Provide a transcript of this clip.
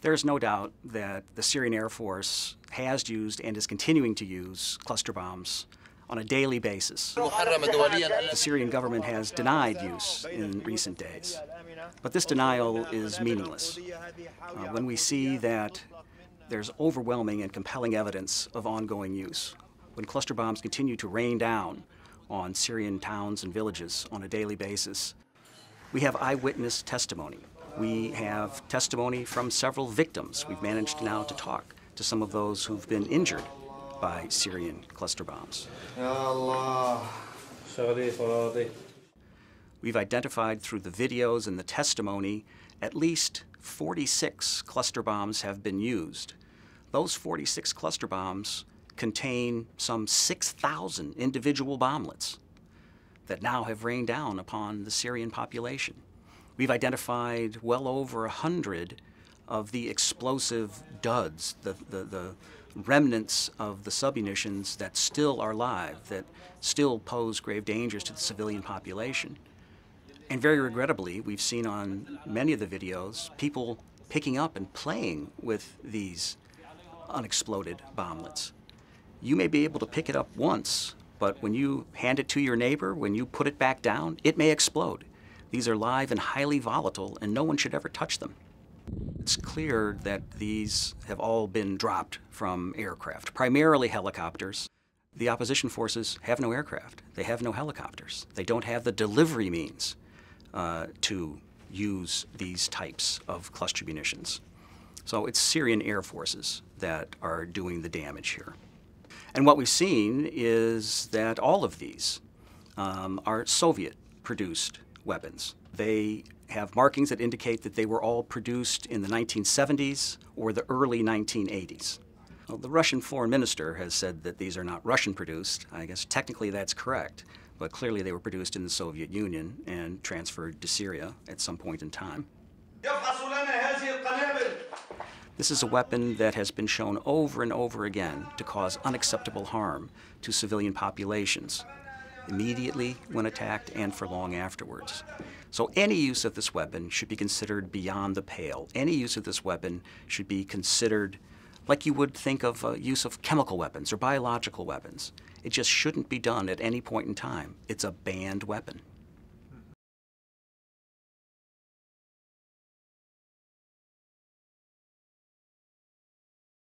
There's no doubt that the Syrian Air Force has used and is continuing to use cluster bombs on a daily basis. The Syrian government has denied use in recent days, but this denial is meaningless. When we see that there's overwhelming and compelling evidence of ongoing use, when cluster bombs continue to rain down on Syrian towns and villages on a daily basis, we have eyewitness testimony. We have testimony from several victims. We've managed now to talk to some of those who've been injured by Syrian cluster bombs. We've identified through the videos and the testimony at least 46 cluster bombs have been used. Those 46 cluster bombs contain some 6,000 individual bomblets that now have rained down upon the Syrian population. We've identified well over 100 of the explosive duds, the remnants of the submunitions that still are live, that still pose grave dangers to the civilian population. And very regrettably, we've seen on many of the videos people picking up and playing with these unexploded bomblets. You may be able to pick it up once, but when you hand it to your neighbor, when you put it back down, it may explode. These are live and highly volatile, and no one should ever touch them. It's clear that these have all been dropped from aircraft, primarily helicopters. The opposition forces have no aircraft. They have no helicopters. They don't have the delivery means to use these types of cluster munitions. So it's Syrian air forces that are doing the damage here. And what we've seen is that all of these are Soviet-produced weapons. They have markings that indicate that they were all produced in the 1970s or the early 1980s. Well, the Russian foreign minister has said that these are not Russian-produced. I guess technically that's correct, but clearly they were produced in the Soviet Union and transferred to Syria at some point in time. This is a weapon that has been shown over and over again to cause unacceptable harm to civilian populations, immediately when attacked and for long afterwards. So any use of this weapon should be considered beyond the pale. Any use of this weapon should be considered like you would think of use of chemical weapons or biological weapons. It just shouldn't be done at any point in time. It's a banned weapon.